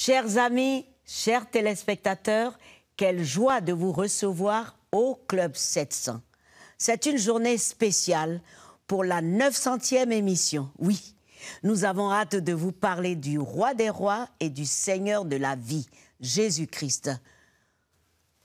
Chers amis, chers téléspectateurs, quelle joie de vous recevoir au Club 700. C'est une journée spéciale pour la 900e émission. Oui, nous avons hâte de vous parler du Roi des Rois et du Seigneur de la vie, Jésus-Christ.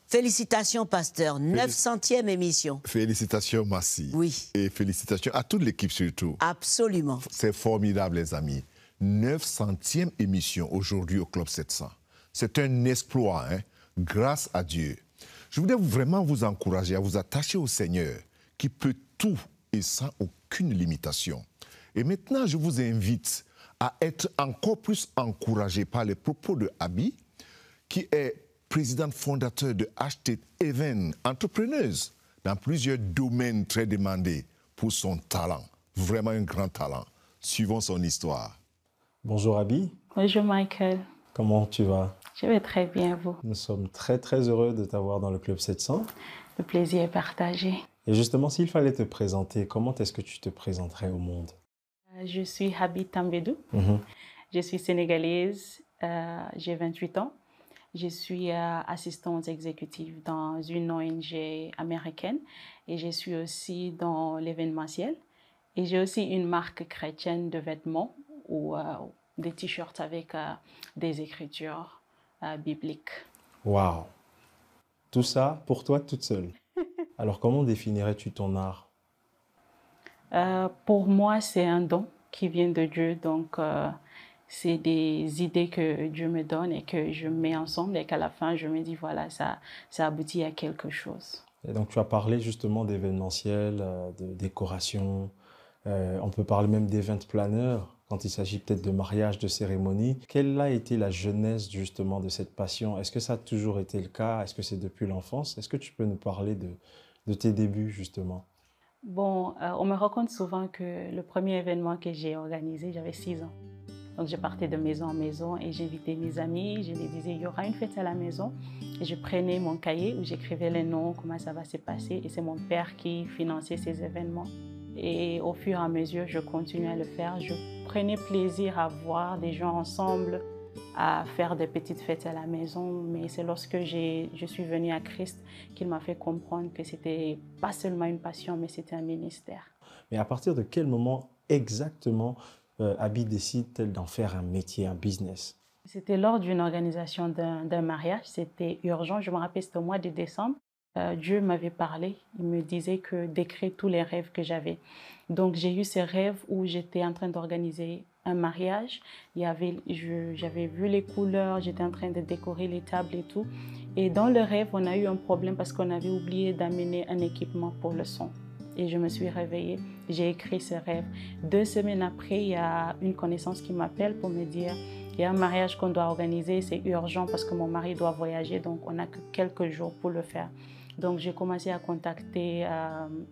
Félicitations, pasteur, 900e émission. Félicitations, Massi. Oui. Et félicitations à toute l'équipe surtout. Absolument. C'est formidable, les amis. 900e émission aujourd'hui au Club 700. C'est un exploit, hein, grâce à Dieu. Je voudrais vraiment vous encourager à vous attacher au Seigneur, qui peut tout et sans aucune limitation. Et maintenant, je vous invite à être encore plus encouragé par les propos de Abby, qui est présidente fondateur de HT Even, entrepreneuse dans plusieurs domaines très demandés pour son talent. Vraiment un grand talent. Suivons son histoire. Bonjour Abby. Bonjour Michael. Comment tu vas? Je vais très bien, vous. Nous sommes très heureux de t'avoir dans le Club 700. Le plaisir est partagé. Et justement, s'il fallait te présenter, comment est-ce que tu te présenterais au monde? Je suis Habi Tambedou. Je suis sénégalaise. J'ai 28 ans. Je suis assistante exécutive dans une ONG américaine et je suis aussi dans l'événementiel. Et j'ai aussi une marque chrétienne de vêtements ou des t-shirts avec des écritures bibliques. Waouh! Tout ça pour toi toute seule. Alors comment définirais-tu ton art? Pour moi, c'est un don qui vient de Dieu. Donc, c'est des idées que Dieu me donne et que je mets ensemble et qu'à la fin, je me dis, voilà, ça aboutit à quelque chose. Et donc, tu as parlé justement d'événementiel, de décoration. On peut parler même d'event planner quand il s'agit peut-être de mariage, de cérémonie. Quelle a été la genèse justement de cette passion? Est-ce que ça a toujours été le cas? Est-ce que c'est depuis l'enfance? Est-ce que tu peux nous parler de tes débuts justement? Bon, on me raconte souvent que le premier événement que j'ai organisé, j'avais 6 ans. Donc, je partais de maison en maison et j'invitais mes amis. Je les disais, il y aura une fête à la maison. Et je prenais mon cahier où j'écrivais les noms, comment ça va se passer. Et c'est mon père qui finançait ces événements. Et au fur et à mesure, je continuais à le faire. Je prenais plaisir à voir des gens ensemble, à faire des petites fêtes à la maison. Mais c'est lorsque je suis venue à Christ qu'il m'a fait comprendre que c'était pas seulement une passion, mais c'était un ministère. Mais à partir de quel moment exactement Abby décide-t-elle d'en faire un métier, un business? C'était lors d'une organisation d'un mariage. C'était urgent. Je me rappelle, c'était au mois de décembre. Dieu m'avait parlé. Il me disait d'écrire tous les rêves que j'avais. Donc, j'ai eu ces rêves où j'étais en train d'organiser un mariage. J'avais vu les couleurs, j'étais en train de décorer les tables et tout. Et dans le rêve, on a eu un problème parce qu'on avait oublié d'amener un équipement pour le son. Et je me suis réveillée, j'ai écrit ce rêve. 2 semaines après, il y a une connaissance qui m'appelle pour me dire il y a un mariage qu'on doit organiser, c'est urgent parce que mon mari doit voyager, donc on n'a que quelques jours pour le faire. Donc j'ai commencé à contacter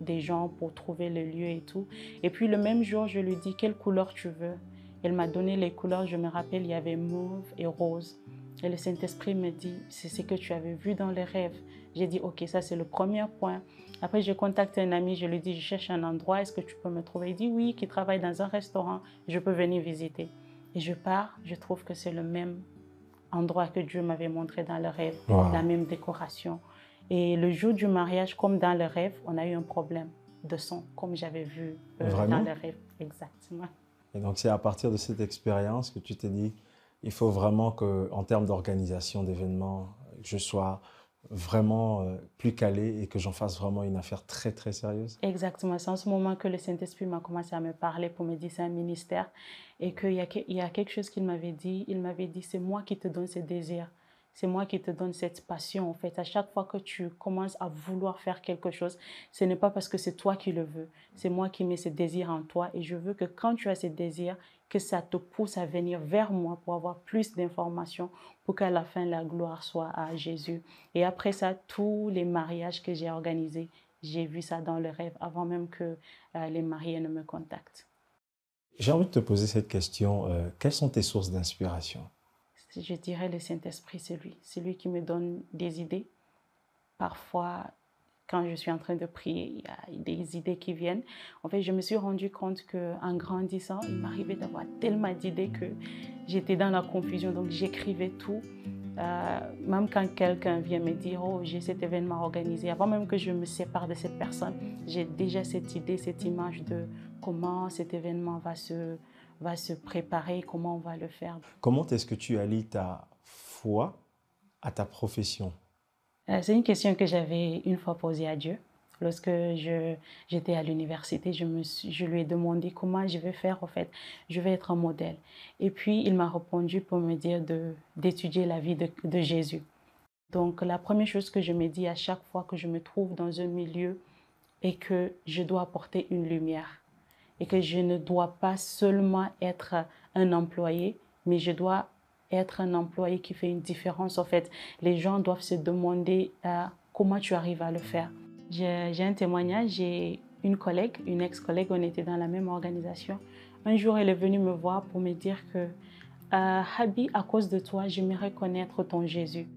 des gens pour trouver le lieu et tout. Et puis le même jour, je lui dis quelle couleur tu veux. Elle m'a donné les couleurs, je me rappelle, il y avait mauve et rose. Et le Saint-Esprit me dit, c'est ce que tu avais vu dans les rêves. J'ai dit, ok, ça c'est le premier point. Après, j'ai contacté un ami, je lui dis, je cherche un endroit, est-ce que tu peux me trouver? Il dit, oui, qui travaille dans un restaurant, je peux venir visiter. Et je pars, je trouve que c'est le même endroit que Dieu m'avait montré dans le rêve, la même décoration. Et le jour du mariage, comme dans le rêve, on a eu un problème de son, comme j'avais vu dans le rêve. Exactement. Et donc, c'est à partir de cette expérience que tu t'es dit, il faut vraiment qu'en termes d'organisation d'événements, je sois vraiment plus calé et que j'en fasse vraiment une affaire très sérieuse. Exactement. C'est en ce moment que le Saint-Esprit m'a commencé à me parler pour me dire c'est un ministère et qu'il y a quelque chose qu'il m'avait dit. Il m'avait dit c'est moi qui te donne ce désir. C'est moi qui te donne cette passion, en fait. À chaque fois que tu commences à vouloir faire quelque chose, ce n'est pas parce que c'est toi qui le veux. C'est moi qui mets ce désir en toi. Et je veux que quand tu as ce désir, que ça te pousse à venir vers moi pour avoir plus d'informations, pour qu'à la fin, la gloire soit à Jésus. Et après ça, tous les mariages que j'ai organisés, j'ai vu ça dans le rêve avant même que les mariés ne me contactent. J'ai envie de te poser cette question. Quelles sont tes sources d'inspiration? Je dirais le Saint-Esprit, c'est lui. C'est lui qui me donne des idées. Parfois, quand je suis en train de prier, il y a des idées qui viennent. En fait, je me suis rendu compte qu'en grandissant, il m'arrivait d'avoir tellement d'idées que j'étais dans la confusion. Donc, j'écrivais tout. Même quand quelqu'un vient me dire « Oh, j'ai cet événement organisé », avant même que je me sépare de cette personne, j'ai déjà cette idée, cette image de comment cet événement va se préparer, comment on va le faire. Comment est-ce que tu allies ta foi à ta profession? C'est une question que j'avais une fois posée à Dieu. Lorsque j'étais à l'université, je lui ai demandé comment je vais faire, en fait. Je vais être un modèle. Et puis, il m'a répondu pour me dire d'étudier la vie de Jésus. Donc, la première chose que je me dis à chaque fois que je me trouve dans un milieu est que je dois apporter une lumière et que je ne dois pas seulement être un employé, mais je dois être un employé qui fait une différence. En fait, les gens doivent se demander comment tu arrives à le faire. J'ai un témoignage, j'ai une collègue, une ex-collègue, on était dans la même organisation. Un jour, elle est venue me voir pour me dire que Habi, à cause de toi, j'aimerais connaître ton Jésus.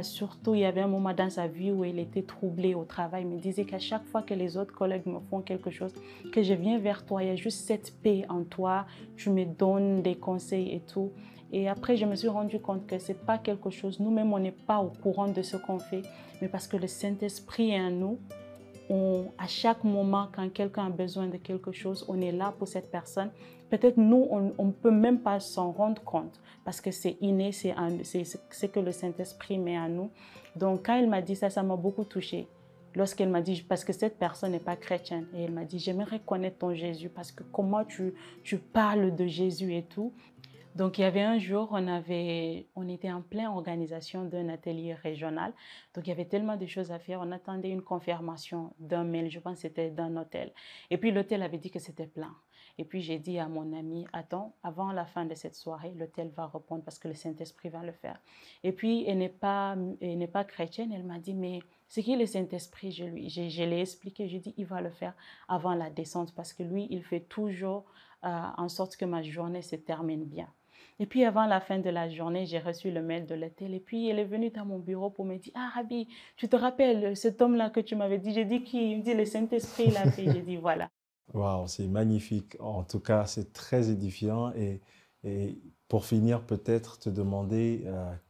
Surtout, il y avait un moment dans sa vie où elle était troublée au travail. Elle me disait qu'à chaque fois que les autres collègues me font quelque chose, que je viens vers toi, il y a juste cette paix en toi, tu me donnes des conseils et tout. Et après, je me suis rendu compte que ce n'est pas quelque chose, nous-mêmes, on n'est pas au courant de ce qu'on fait, mais parce que le Saint-Esprit est en nous, à chaque moment, quand quelqu'un a besoin de quelque chose, on est là pour cette personne. Peut-être nous, on ne peut même pas s'en rendre compte parce que c'est inné, c'est ce que le Saint-Esprit met en nous. Donc, quand elle m'a dit ça, ça m'a beaucoup touchée. Lorsqu'elle m'a dit, parce que cette personne n'est pas chrétienne, et elle m'a dit, j'aimerais connaître ton Jésus parce que comment tu parles de Jésus et tout. Donc, il y avait un jour, on était en pleine organisation d'un atelier régional. Donc, il y avait tellement de choses à faire. On attendait une confirmation d'un mail, je pense que c'était d'un hôtel. Et puis, l'hôtel avait dit que c'était plein. Et puis, j'ai dit à mon ami, attends, avant la fin de cette soirée, l'hôtel va répondre parce que le Saint-Esprit va le faire. Et puis, elle n'est pas chrétienne. Elle m'a dit, mais c'est qui le Saint-Esprit? Je l'ai expliqué. Je dit, il va le faire avant la descente parce que lui, il fait toujours en sorte que ma journée se termine bien. Et puis, avant la fin de la journée, j'ai reçu le mail de l'hôtel. Et puis, elle est venue dans mon bureau pour me dire, ah, Habi, tu te rappelles cet homme-là que tu m'avais dit? J'ai dit qui? Il me dit, le Saint-Esprit l'a fait. J'ai dit, voilà. Waouh, c'est magnifique. En tout cas, c'est très édifiant. Et pour finir, peut-être te demander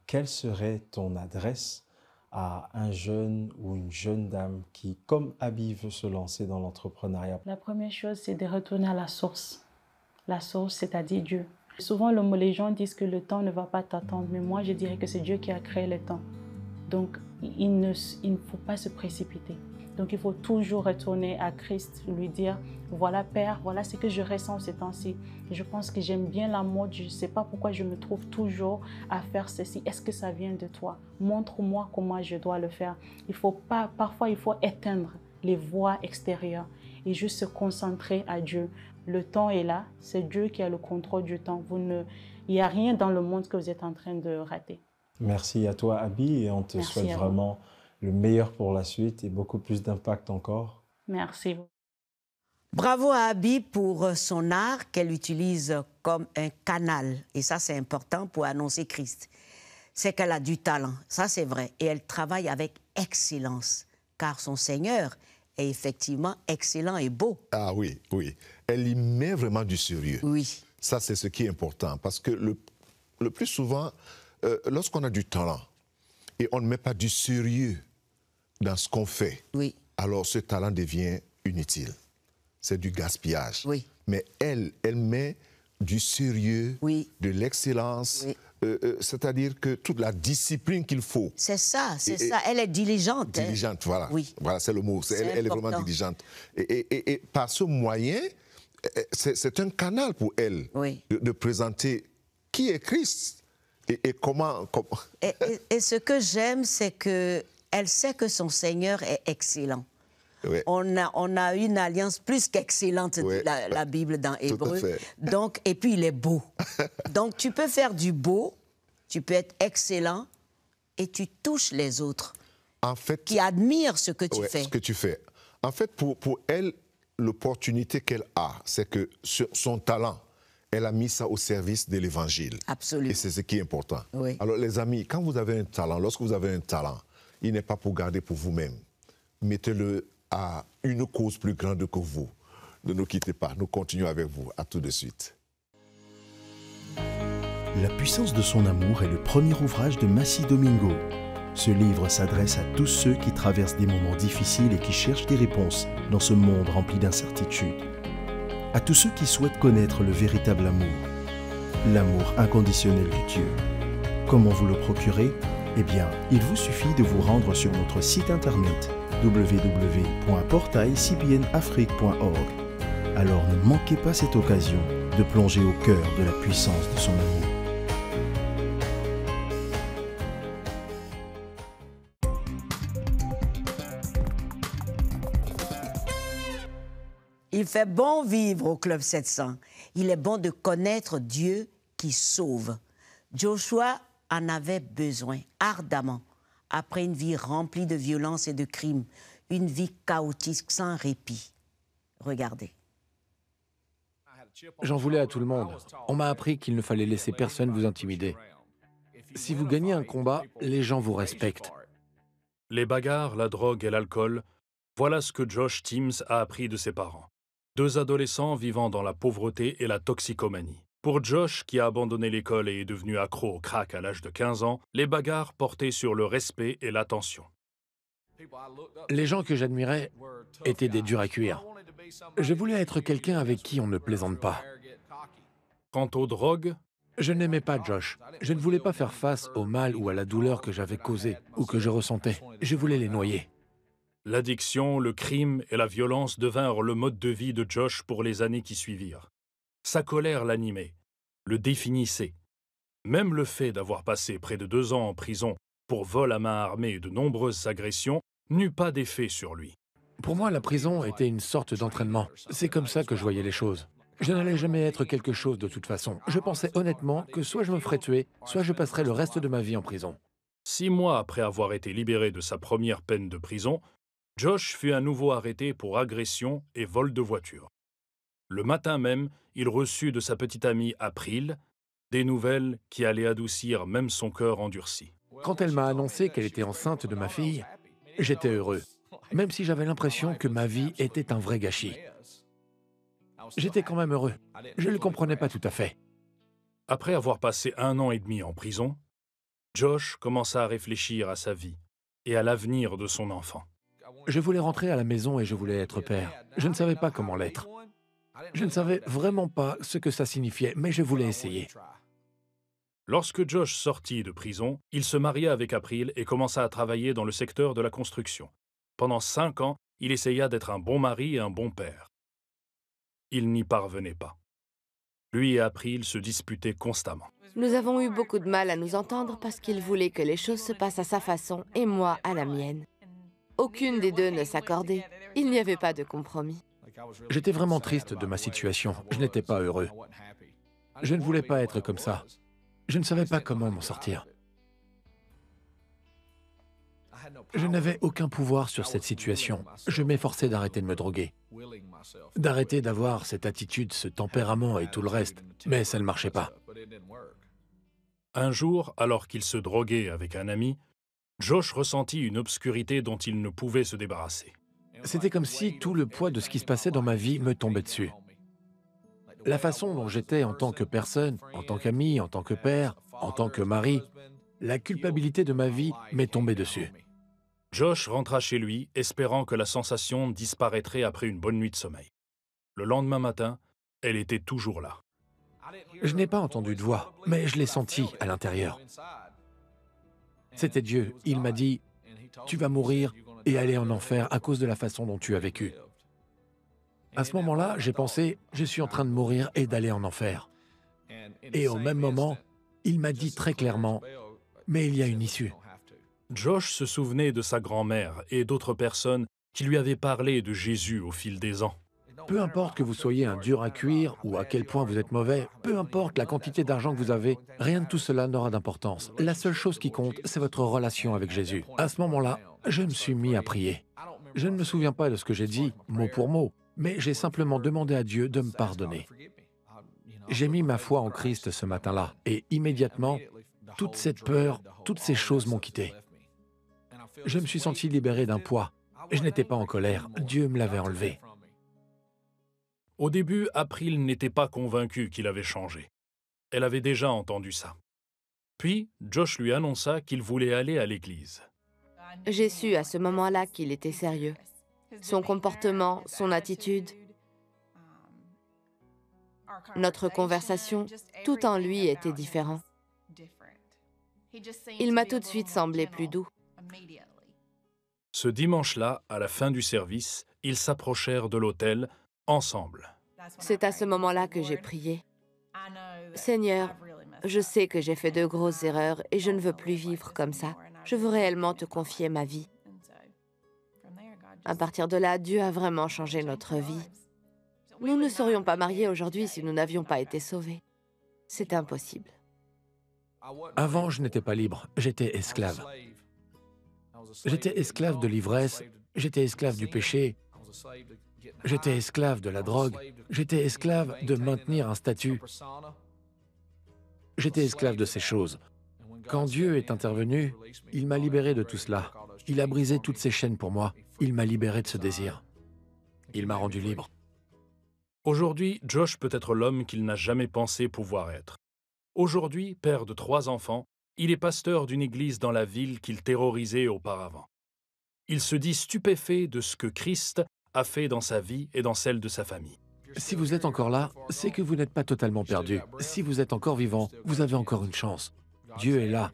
quelle serait ton adresse à un jeune ou une jeune dame qui, comme Habi, veut se lancer dans l'entrepreneuriat. La première chose, c'est de retourner à la source. La source, c'est-à-dire Dieu. Souvent, les gens disent que le temps ne va pas t'attendre, mais moi, je dirais que c'est Dieu qui a créé le temps. Donc, il ne faut pas se précipiter. Donc, il faut toujours retourner à Christ, lui dire, voilà Père, voilà ce que je ressens ces temps-ci. Je pense que j'aime bien la mode, je ne sais pas pourquoi je me trouve toujours à faire ceci. Est-ce que ça vient de toi? Montre-moi comment je dois le faire. Parfois, il faut éteindre les voix extérieures et juste se concentrer à Dieu. Le temps est là, c'est Dieu qui a le contrôle du temps. Il n'y a rien dans le monde que vous êtes en train de rater. Merci à toi, Habi, et on te souhaite vraiment le meilleur pour la suite et beaucoup plus d'impact encore. Merci. Bravo à Habi pour son art qu'elle utilise comme un canal. Et ça, c'est important pour annoncer Christ. C'est qu'elle a du talent, ça c'est vrai. Et elle travaille avec excellence, car son Seigneur est effectivement excellent et beau. Ah oui, oui. Elle y met vraiment du sérieux. Oui. Ça, c'est ce qui est important. Parce que le plus souvent, lorsqu'on a du talent et on ne met pas du sérieux dans ce qu'on fait, oui, alors ce talent devient inutile. C'est du gaspillage. Oui. Mais elle met du sérieux, oui, de l'excellence, oui, c'est-à-dire que toute la discipline qu'il faut. C'est ça, c'est ça. Elle est diligente. Diligente, voilà. Oui. Voilà, c'est le mot. Elle est vraiment diligente. Et par ce moyen, c'est un canal pour elle, oui, de présenter qui est Christ et comment... Et ce que j'aime, c'est qu'elle sait que son Seigneur est excellent. Oui. On a une alliance plus qu'excellente, oui, la Bible dans Hébreu. Donc, et puis, il est beau. Donc, tu peux faire du beau, tu peux être excellent et tu touches les autres, en fait, qui admirent ce que tu fais. Ce que tu fais. En fait, pour elle, l'opportunité qu'elle a, c'est que son talent, elle a mis ça au service de l'Évangile. Absolument. Et c'est ce qui est important. Oui. Alors, les amis, quand vous avez un talent, lorsque vous avez un talent, il n'est pas pour garder pour vous-même. mettez-le à une cause plus grande que vous. Ne nous quittez pas, nous continuons avec vous. À tout de suite. La puissance de son amour est le premier ouvrage de Massi Domingo. Ce livre s'adresse à tous ceux qui traversent des moments difficiles et qui cherchent des réponses dans ce monde rempli d'incertitudes. À tous ceux qui souhaitent connaître le véritable amour, l'amour inconditionnel de Dieu. Comment vous le procurer? Eh bien, il vous suffit de vous rendre sur notre site internet www.portailcbnafrique.org. Alors ne manquez pas cette occasion de plonger au cœur de la puissance de son amour. Il fait bon vivre au Club 700. Il est bon de connaître Dieu qui sauve. Joshua en avait besoin ardemment après une vie remplie de violence et de crimes, une vie chaotique sans répit. Regardez. J'en voulais à tout le monde. On m'a appris qu'il ne fallait laisser personne vous intimider. Si vous gagnez un combat, les gens vous respectent. Les bagarres, la drogue et l'alcool, voilà ce que Josh Timms a appris de ses parents. 2 adolescents vivant dans la pauvreté et la toxicomanie. Pour Josh, qui a abandonné l'école et est devenu accro au crack à l'âge de 15 ans, les bagarres portaient sur le respect et l'attention. Les gens que j'admirais étaient des durs à cuire. Je voulais être quelqu'un avec qui on ne plaisante pas. Quant aux drogues, je n'aimais pas Josh. Je ne voulais pas faire face au mal ou à la douleur que j'avais causée ou que je ressentais. Je voulais les noyer. L'addiction, le crime et la violence devinrent le mode de vie de Josh pour les années qui suivirent. Sa colère l'animait, le définissait. Même le fait d'avoir passé près de 2 ans en prison pour vol à main armée et de nombreuses agressions n'eut pas d'effet sur lui. Pour moi, la prison était une sorte d'entraînement. C'est comme ça que je voyais les choses. Je n'allais jamais être quelque chose de toute façon. Je pensais honnêtement que soit je me ferais tuer, soit je passerais le reste de ma vie en prison. 6 mois après avoir été libéré de sa première peine de prison, Josh fut à nouveau arrêté pour agression et vol de voiture. Le matin même, il reçut de sa petite amie April des nouvelles qui allaient adoucir même son cœur endurci. Quand elle m'a annoncé qu'elle était enceinte de ma fille, j'étais heureux, même si j'avais l'impression que ma vie était un vrai gâchis. J'étais quand même heureux. Je ne le comprenais pas tout à fait. Après avoir passé 1 an et demi en prison, Josh commença à réfléchir à sa vie et à l'avenir de son enfant. Je voulais rentrer à la maison et je voulais être père. Je ne savais pas comment l'être. Je ne savais vraiment pas ce que ça signifiait, mais je voulais essayer. Lorsque Josh sortit de prison, il se maria avec April et commença à travailler dans le secteur de la construction. Pendant 5 ans, il essaya d'être un bon mari et un bon père. Il n'y parvenait pas. Lui et April se disputaient constamment. Nous avons eu beaucoup de mal à nous entendre parce qu'il voulait que les choses se passent à sa façon et moi à la mienne. Aucune des deux ne s'accordait. Il n'y avait pas de compromis. J'étais vraiment triste de ma situation. Je n'étais pas heureux. Je ne voulais pas être comme ça. Je ne savais pas comment m'en sortir. Je n'avais aucun pouvoir sur cette situation. Je m'efforçais d'arrêter de me droguer, d'arrêter d'avoir cette attitude, ce tempérament et tout le reste, mais ça ne marchait pas. Un jour, alors qu'il se droguait avec un ami, Josh ressentit une obscurité dont il ne pouvait se débarrasser. C'était comme si tout le poids de ce qui se passait dans ma vie me tombait dessus. La façon dont j'étais en tant que personne, en tant qu'ami, en tant que père, en tant que mari, la culpabilité de ma vie m'est tombée dessus. Josh rentra chez lui, espérant que la sensation disparaîtrait après une bonne nuit de sommeil. Le lendemain matin, elle était toujours là. Je n'ai pas entendu de voix, mais je l'ai senti à l'intérieur. C'était Dieu. Il m'a dit, « Tu vas mourir et aller en enfer à cause de la façon dont tu as vécu. » À ce moment-là, j'ai pensé, « Je suis en train de mourir et d'aller en enfer. » Et au même moment, il m'a dit très clairement, « Mais il y a une issue. » Josh se souvenait de sa grand-mère et d'autres personnes qui lui avaient parlé de Jésus au fil des ans. Peu importe que vous soyez un dur à cuire ou à quel point vous êtes mauvais, peu importe la quantité d'argent que vous avez, rien de tout cela n'aura d'importance. La seule chose qui compte, c'est votre relation avec Jésus. À ce moment-là, je me suis mis à prier. Je ne me souviens pas de ce que j'ai dit, mot pour mot, mais j'ai simplement demandé à Dieu de me pardonner. J'ai mis ma foi en Christ ce matin-là, et immédiatement, toute cette peur, toutes ces choses m'ont quitté. Je me suis senti libéré d'un poids. Je n'étais pas en colère, Dieu me l'avait enlevé. Au début, April n'était pas convaincue qu'il avait changé. Elle avait déjà entendu ça. Puis, Josh lui annonça qu'il voulait aller à l'église. J'ai su à ce moment-là qu'il était sérieux. Son comportement, son attitude, notre conversation, tout en lui était différent. Il m'a tout de suite semblé plus doux. Ce dimanche-là, à la fin du service, ils s'approchèrent de l'autel, ensemble. C'est à ce moment-là que j'ai prié. Seigneur, je sais que j'ai fait de grosses erreurs et je ne veux plus vivre comme ça. Je veux réellement te confier ma vie. À partir de là, Dieu a vraiment changé notre vie. Nous ne serions pas mariés aujourd'hui si nous n'avions pas été sauvés. C'est impossible. Avant, je n'étais pas libre, j'étais esclave. J'étais esclave de l'ivresse, j'étais esclave du péché, j'étais esclave de la drogue, j'étais esclave de maintenir un statut. J'étais esclave de ces choses. Quand Dieu est intervenu, il m'a libéré de tout cela. Il a brisé toutes ces chaînes pour moi. Il m'a libéré de ce désir. Il m'a rendu libre. Aujourd'hui, Josh peut être l'homme qu'il n'a jamais pensé pouvoir être. Aujourd'hui, père de 3 enfants, il est pasteur d'une église dans la ville qu'il terrorisait auparavant. Il se dit stupéfait de ce que Christ a fait dans sa vie et dans celle de sa famille. Si vous êtes encore là, c'est que vous n'êtes pas totalement perdu. Si vous êtes encore vivant, vous avez encore une chance. Dieu est là.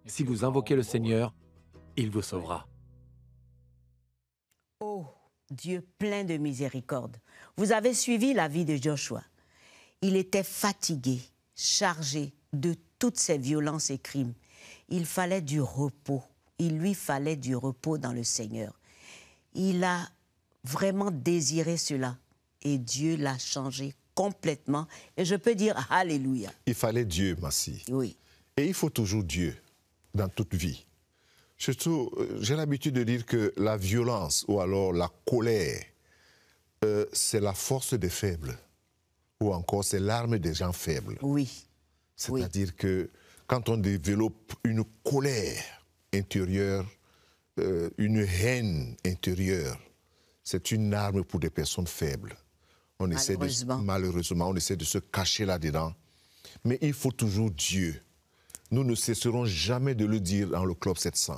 Si vous invoquez le Seigneur, il vous sauvera. Oh, Dieu plein de miséricorde. Vous avez suivi la vie de Joshua. Il était fatigué, chargé de toutes ces violences et crimes. Il fallait du repos. Il lui fallait du repos dans le Seigneur. Il a vraiment désiré cela. Et Dieu l'a changé complètement. Et je peux dire Alléluia. Il fallait Dieu, Massi. Oui. Et il faut toujours Dieu dans toute vie. Surtout, j'ai l'habitude de dire que la violence ou alors la colère, c'est la force des faibles. Ou encore, c'est l'arme des gens faibles. Oui. C'est-à-dire que quand on développe une colère intérieure, une haine intérieure, c'est une arme pour des personnes faibles. Malheureusement, on essaie de se cacher là-dedans. Mais il faut toujours Dieu. Nous ne cesserons jamais de le dire dans le Club 700.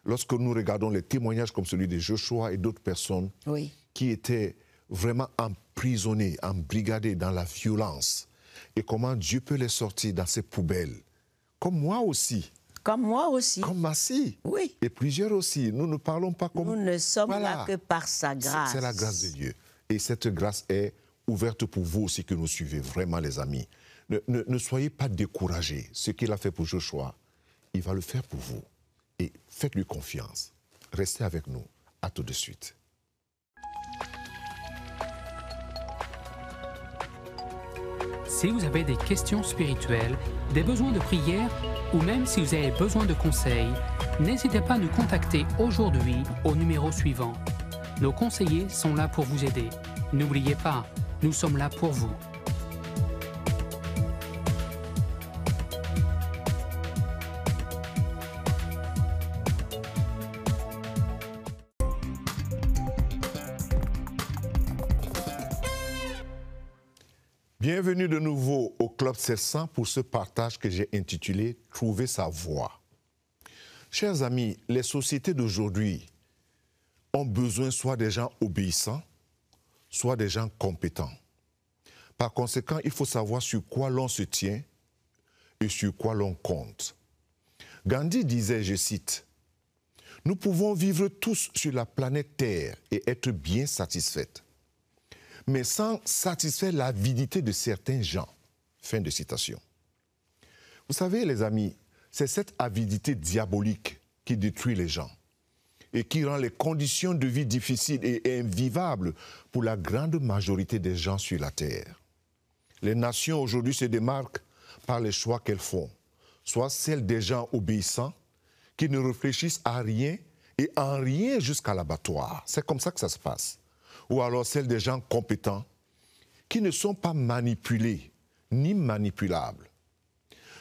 Lorsque nous regardons les témoignages comme celui de Joshua et d'autres personnes qui étaient vraiment emprisonnées, embrigadées dans la violence, et comment Dieu peut les sortir dans ces poubelles, comme moi aussi. Comme moi aussi. Comme Massi. Oui. Et plusieurs aussi. Nous ne parlons pas comme... Nous ne sommes là que par sa grâce. C'est la grâce de Dieu. Et cette grâce est ouverte pour vous aussi que nous suivez, vraiment les amis. Ne soyez pas découragés. Ce qu'il a fait pour Joshua, il va le faire pour vous. Et faites-lui confiance. Restez avec nous. À tout de suite. Si vous avez des questions spirituelles, des besoins de prière ou même si vous avez besoin de conseils, n'hésitez pas à nous contacter aujourd'hui au numéro suivant. Nos conseillers sont là pour vous aider. N'oubliez pas, nous sommes là pour vous. Bienvenue de nouveau au Club 700 pour ce partage que j'ai intitulé « Trouver sa voie ». Chers amis, les sociétés d'aujourd'hui ont besoin soit des gens obéissants, soit des gens compétents. Par conséquent, il faut savoir sur quoi l'on se tient et sur quoi l'on compte. Gandhi disait, je cite, « Nous pouvons vivre tous sur la planète Terre et être bien satisfaits, mais sans satisfaire l'avidité de certains gens. » Fin de citation. Vous savez, les amis, c'est cette avidité diabolique qui détruit les gens et qui rend les conditions de vie difficiles et invivables pour la grande majorité des gens sur la Terre. Les nations aujourd'hui se démarquent par les choix qu'elles font, soit celles des gens obéissants qui ne réfléchissent à rien et en rien jusqu'à l'abattoir. C'est comme ça que ça se passe. Ou alors celles des gens compétents qui ne sont pas manipulés ni manipulables.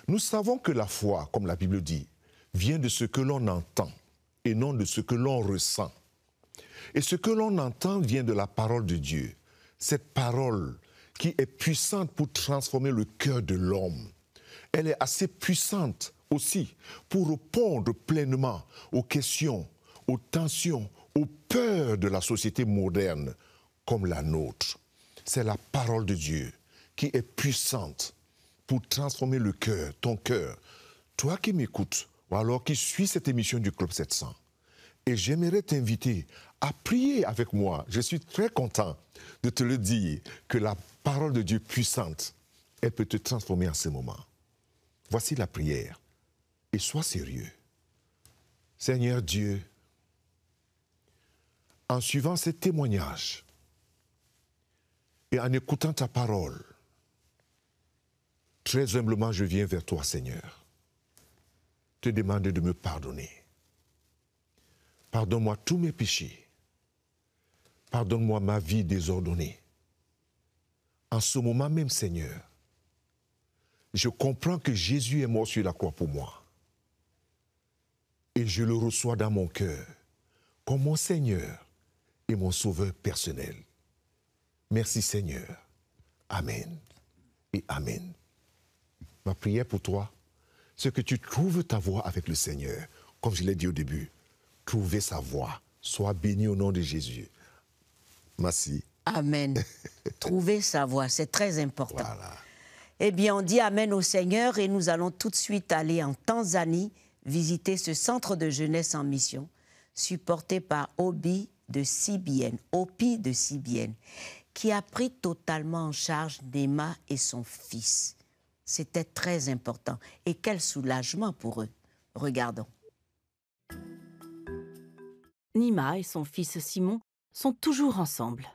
Nous savons que la foi, comme la Bible dit, vient de ce que l'on entend et non de ce que l'on ressent. Et ce que l'on entend vient de la parole de Dieu. Cette parole qui est puissante pour transformer le cœur de l'homme. Elle est assez puissante aussi pour répondre pleinement aux questions, aux tensions, aux peurs de la société moderne comme la nôtre. C'est la parole de Dieu qui est puissante pour transformer le cœur, ton cœur. Toi qui m'écoutes, ou alors qui suis cette émission du Club 700, et j'aimerais t'inviter à prier avec moi. Je suis très content de te le dire, que la parole de Dieu puissante, elle peut te transformer en ce moment. Voici la prière. Et sois sérieux. Seigneur Dieu, en suivant ces témoignages et en écoutant ta parole, très humblement je viens vers toi, Seigneur, te demander de me pardonner. Pardonne-moi tous mes péchés. Pardonne-moi ma vie désordonnée. En ce moment même, Seigneur, je comprends que Jésus est mort sur la croix pour moi. Et je le reçois dans mon cœur comme mon Seigneur et mon Sauveur personnel. Merci Seigneur. Amen et Amen. Ma prière pour toi, c'est que tu trouves ta voie avec le Seigneur. Comme je l'ai dit au début, trouver sa voie. Sois béni au nom de Jésus. Merci. Amen. Trouver sa voie, c'est très important. Voilà. Eh bien, on dit Amen au Seigneur et nous allons tout de suite aller en Tanzanie visiter ce centre de jeunesse en mission supporté par Opi de CBN, qui a pris totalement en charge Nima et son fils. C'était très important. Et quel soulagement pour eux. Regardons. Nima et son fils Simon sont toujours ensemble.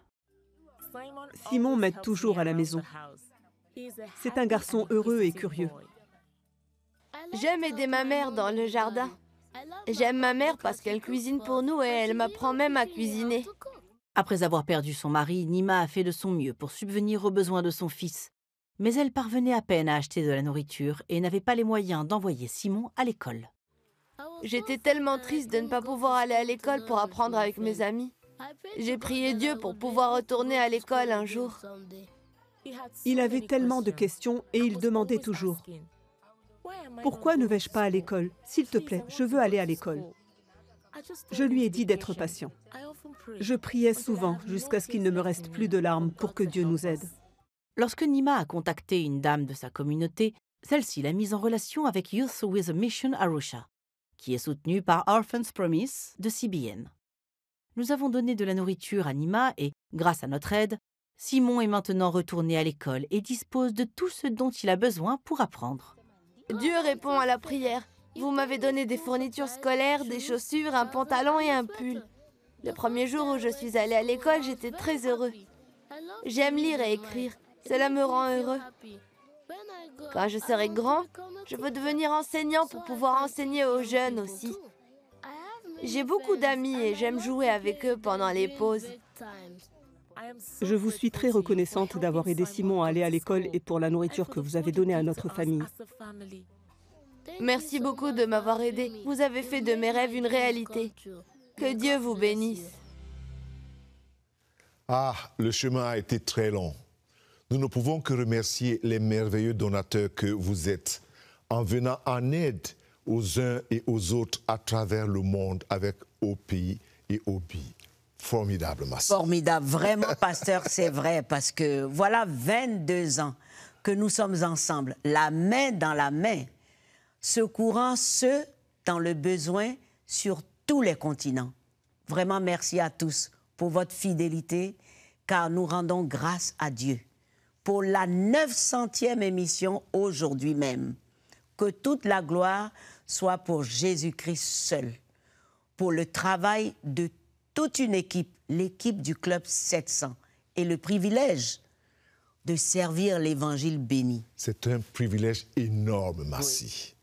Simon m'aide toujours à la maison. C'est un garçon heureux et curieux. J'aime aider ma mère dans le jardin. J'aime ma mère parce qu'elle cuisine pour nous et elle m'apprend même à cuisiner. Après avoir perdu son mari, Nima a fait de son mieux pour subvenir aux besoins de son fils. Mais elle parvenait à peine à acheter de la nourriture et n'avait pas les moyens d'envoyer Simon à l'école. J'étais tellement triste de ne pas pouvoir aller à l'école pour apprendre avec mes amis. J'ai prié Dieu pour pouvoir retourner à l'école un jour. Il avait tellement de questions et il demandait toujours « Pourquoi ne vais-je pas à l'école? S'il te plaît, je veux aller à l'école. » Je lui ai dit d'être patient. Je priais souvent jusqu'à ce qu'il ne me reste plus de larmes pour que Dieu nous aide. Lorsque Nima a contacté une dame de sa communauté, celle-ci l'a mise en relation avec Youth with a Mission Arusha, qui est soutenue par Orphans Promise de CBN. Nous avons donné de la nourriture à Nima et, grâce à notre aide, Simon est maintenant retourné à l'école et dispose de tout ce dont il a besoin pour apprendre. Dieu répond à la prière. Vous m'avez donné des fournitures scolaires, des chaussures, un pantalon et un pull. Le premier jour où je suis allée à l'école, j'étais très heureux. J'aime lire et écrire. Cela me rend heureux. Quand je serai grand, je veux devenir enseignant pour pouvoir enseigner aux jeunes aussi. J'ai beaucoup d'amis et j'aime jouer avec eux pendant les pauses. Je vous suis très reconnaissante d'avoir aidé Simon à aller à l'école et pour la nourriture que vous avez donnée à notre famille. Merci beaucoup de m'avoir aidé. Vous avez fait de mes rêves une réalité. Que Dieu vous bénisse. Ah, le chemin a été très long. Nous ne pouvons que remercier les merveilleux donateurs que vous êtes en venant en aide aux uns et aux autres à travers le monde avec Opi et Obi. Formidable, Massi. Formidable, vraiment, pasteur, c'est vrai, parce que voilà 22 ans que nous sommes ensemble, la main dans la main, secourant ceux dans le besoin sur tous les continents. Vraiment, merci à tous pour votre fidélité, car nous rendons grâce à Dieu pour la 900e émission aujourd'hui même. Que toute la gloire soit pour Jésus-Christ seul, pour le travail de toute une équipe, l'équipe du Club 700, et le privilège de servir l'Évangile béni. C'est un privilège énorme, Massi. Oui.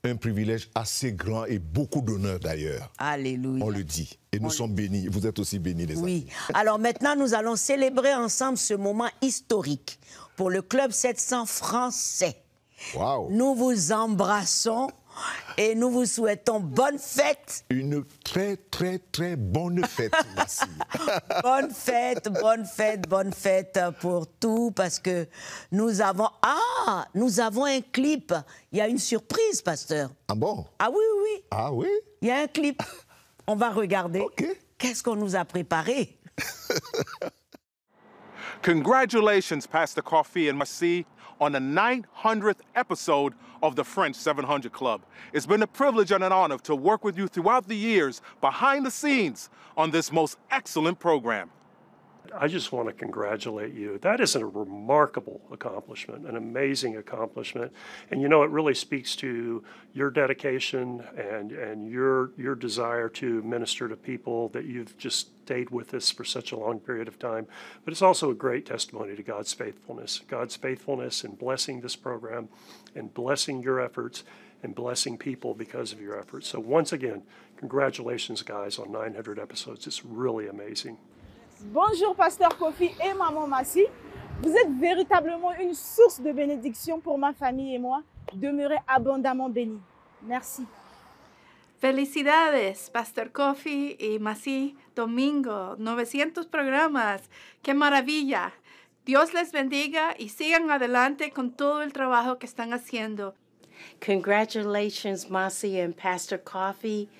Un privilège assez grand et beaucoup d'honneur d'ailleurs. Alléluia. On le dit. Et nous sommes bénis. Vous êtes aussi bénis, les amis. Oui. Alors maintenant, nous allons célébrer ensemble ce moment historique pour le Club 700 français. Wow. Nous vous embrassons Et nous vous souhaitons bonne fête. Une très, très, très bonne fête, Massi. Bonne fête, bonne fête, bonne fête pour tout, parce que nous avons un clip. Il y a une surprise, pasteur. Ah bon? Ah oui, oui. Ah oui? Il y a un clip. On va regarder. OK. Qu'est-ce qu'on nous a préparé? Congratulations, Pastor Coffee and Massi, on the 900th episode of the French 700 Club. It's been a privilege and an honor to work with you throughout the years behind the scenes on this most excellent program. I just want to congratulate you. That is a remarkable accomplishment, an amazing accomplishment. And you know, it really speaks to your dedication and your desire to minister to people, that you've just stayed with us for such a long period of time. But it's also a great testimony to God's faithfulness in blessing this program and blessing your efforts and blessing people because of your efforts. So once again, congratulations, guys, on 900 episodes. It's really amazing. Bonjour Pasteur Kofi et Maman Massi. Vous êtes véritablement une source de bénédiction pour ma famille et moi. Demeurez abondamment bénis. Merci. Felicidades, Pastor Kofi y Massi Domingo. 900 programas. ¡Qué maravilla! Dios les bendiga y sigan adelante con todo el trabajo que están haciendo. Congratulations, Massi and Pastor Coffee.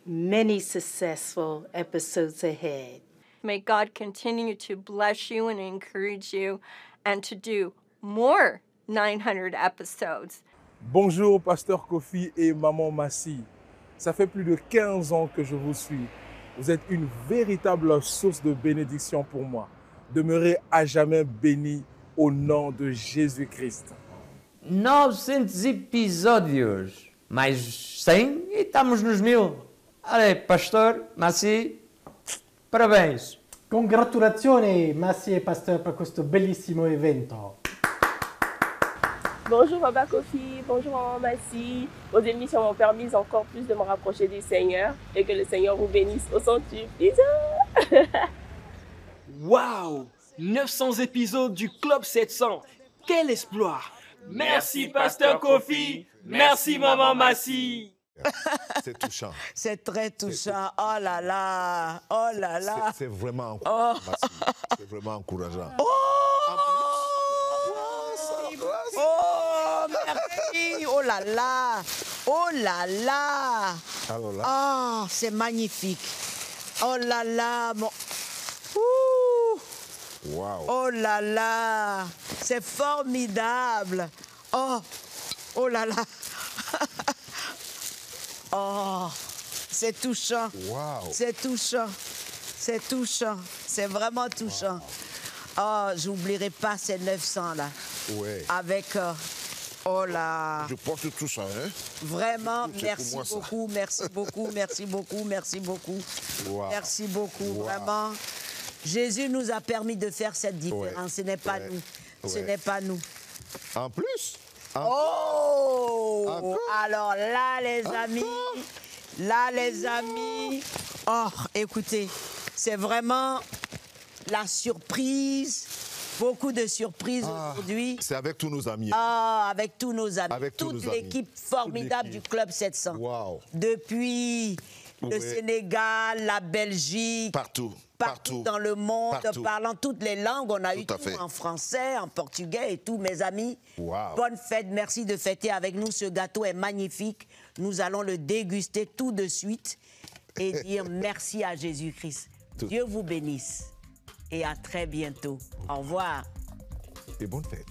Many successful episodes ahead. May God continue to bless you and encourage you and to do more 900 episodes. Bonjour, Pasteur Kofi et Maman Massi. Ça fait plus de 15 ans que je vous suis. Vous êtes une véritable source de bénédiction pour moi. Demeurez à jamais bénis au nom de Jésus-Christ. 900 episódios, mais 100 e estamos nos 1000. Allez, Pastor Massi, parabéns. Congratulazioni Massi e Pasteur per questo bellissimo evento. Bonjour Papa Kofi, bonjour Maman Massi. Vos émissions m'ont permis encore plus de me rapprocher du Seigneur et que le Seigneur vous bénisse au centuple. Bisous. Waouh, 900 épisodes du Club 700. Quel exploit. Merci Pasteur Kofi. Merci Maman Massi. C'est touchant. C'est très touchant. Oh là là. Oh là là. C'est vraiment encourageant. C'est vraiment encourageant. Oh, merci. Oh là là. Oh là là. Alors là. Oh, c'est magnifique. Oh là là. Mon... Ouh. Wow. Oh là là. C'est formidable. Oh. Oh là là. Oh, c'est touchant. Wow. C'est touchant. C'est touchant. C'est vraiment touchant. Oh, j'oublierai pas ces 900 là. Ouais. Avec oh là. Je porte tout ça, hein. Vraiment, merci beaucoup, merci beaucoup, merci beaucoup, merci beaucoup. Wow. Merci beaucoup, wow. Vraiment. Jésus nous a permis de faire cette différence. Ouais. Ce n'est pas nous. Ce n'est pas nous. En plus. Oh! Encore? Alors là, les amis, oh, écoutez, c'est vraiment la surprise, beaucoup de surprises aujourd'hui. C'est avec tous nos amis. Ah, avec tous nos amis. Avec toute l'équipe formidable du Club 700. Wow. Depuis le Sénégal, la Belgique. Partout dans le monde, parlant toutes les langues. On a eu tout en français, en portugais et tout, mes amis. Wow. Bonne fête, merci de fêter avec nous. Ce gâteau est magnifique. Nous allons le déguster tout de suite et dire merci à Jésus-Christ. Dieu vous bénisse et à très bientôt. Au revoir. Et bonne fête.